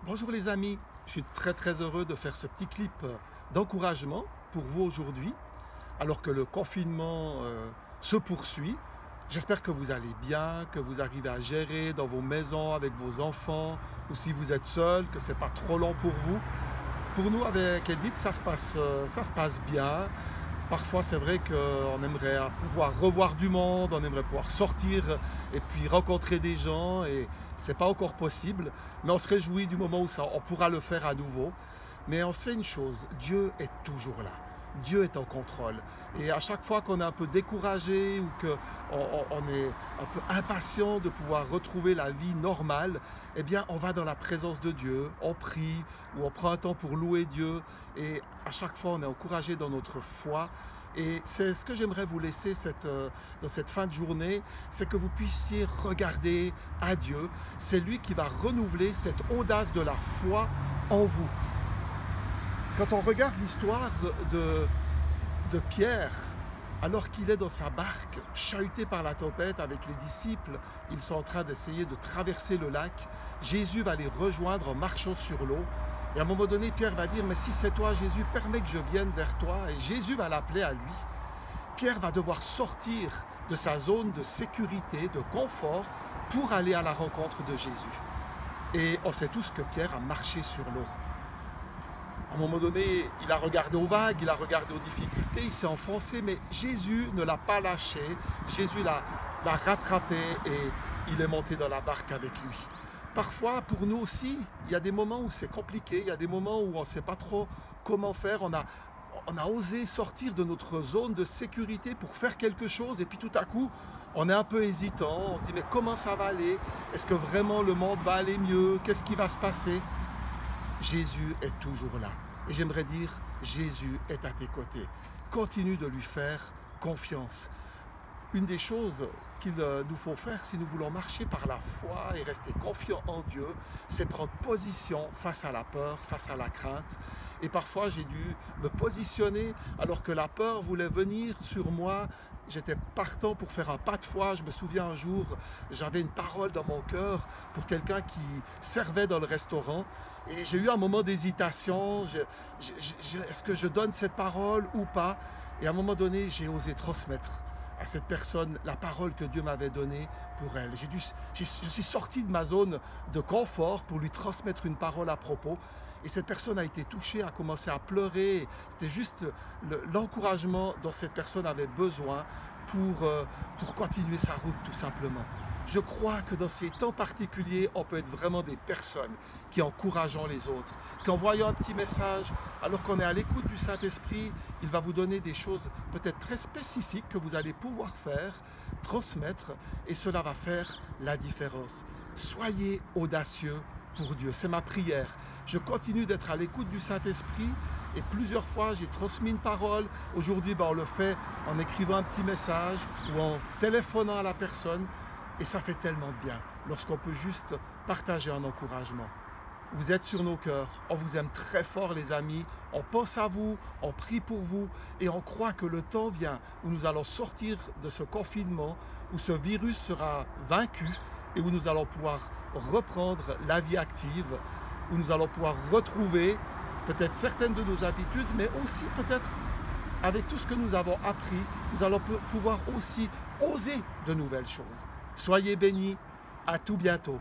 Bonjour les amis, je suis très heureux de faire ce petit clip d'encouragement pour vous aujourd'hui, alors que le confinement se poursuit. J'espère que vous allez bien, que vous arrivez à gérer dans vos maisons avec vos enfants, ou si vous êtes seul, que ce n'est pas trop long pour vous. Pour nous, avec Edith, ça se passe bien. Parfois, c'est vrai qu'on aimerait pouvoir revoir du monde, on aimerait pouvoir sortir et puis rencontrer des gens, et ce n'est pas encore possible. Mais on se réjouit du moment où on pourra le faire à nouveau. Mais on sait une chose, Dieu est toujours là. Dieu est en contrôle. Et à chaque fois qu'on est un peu découragé ou qu'on est un peu impatient de pouvoir retrouver la vie normale, eh bien, on va dans la présence de Dieu, on prie ou on prend un temps pour louer Dieu. Et à chaque fois, on est encouragé dans notre foi. Et c'est ce que j'aimerais vous laisser dans cette fin de journée, c'est que vous puissiez regarder à Dieu. C'est lui qui va renouveler cette audace de la foi en vous. Quand on regarde l'histoire de Pierre, alors qu'il est dans sa barque, chahuté par la tempête avec les disciples, ils sont en train d'essayer de traverser le lac, Jésus va les rejoindre en marchant sur l'eau. Et à un moment donné, Pierre va dire « Mais si c'est toi, Jésus, permets que je vienne vers toi. » Et Jésus va l'appeler à lui. Pierre va devoir sortir de sa zone de sécurité, de confort, pour aller à la rencontre de Jésus. Et on sait tous que Pierre a marché sur l'eau. À un moment donné, il a regardé aux vagues, il a regardé aux difficultés, il s'est enfoncé, mais Jésus ne l'a pas lâché. Jésus l'a rattrapé et il est monté dans la barque avec lui. Parfois, pour nous aussi, il y a des moments où c'est compliqué, il y a des moments où on ne sait pas trop comment faire. On a osé sortir de notre zone de sécurité pour faire quelque chose et puis tout à coup, on est un peu hésitant. On se dit, mais comment ça va aller? Est-ce que vraiment le monde va aller mieux? Qu'est-ce qui va se passer? Jésus est toujours là. Et j'aimerais dire, Jésus est à tes côtés. Continue de lui faire confiance. Une des choses qu'il nous faut faire si nous voulons marcher par la foi et rester confiants en Dieu, c'est prendre position face à la peur, face à la crainte. Et parfois, j'ai dû me positionner alors que la peur voulait venir sur moi. J'étais partant pour faire un pas de foi. Je me souviens un jour, j'avais une parole dans mon cœur pour quelqu'un qui servait dans le restaurant. Et j'ai eu un moment d'hésitation. Est-ce que je donne cette parole ou pas? Et à un moment donné, j'ai osé transmettre à cette personne la parole que Dieu m'avait donnée pour elle. Je suis sorti de ma zone de confort pour lui transmettre une parole à propos. Et cette personne a été touchée, a commencé à pleurer. C'était juste l'encouragement dont cette personne avait besoin pour continuer sa route, tout simplement. Je crois que dans ces temps particuliers, on peut être vraiment des personnes qui encouragent les autres, qu'en voyant un petit message, alors qu'on est à l'écoute du Saint-Esprit, il va vous donner des choses peut-être très spécifiques que vous allez pouvoir faire, transmettre, et cela va faire la différence. Soyez audacieux pour Dieu, c'est ma prière. Je continue d'être à l'écoute du Saint-Esprit et plusieurs fois j'ai transmis une parole. Aujourd'hui, on le fait en écrivant un petit message ou en téléphonant à la personne. Et ça fait tellement de bien lorsqu'on peut juste partager un encouragement. Vous êtes sur nos cœurs, on vous aime très fort les amis, on pense à vous, on prie pour vous et on croit que le temps vient où nous allons sortir de ce confinement, où ce virus sera vaincu et où nous allons pouvoir reprendre la vie active, où nous allons pouvoir retrouver peut-être certaines de nos habitudes, mais aussi peut-être avec tout ce que nous avons appris, nous allons pouvoir aussi oser de nouvelles choses. Soyez bénis, à tout bientôt.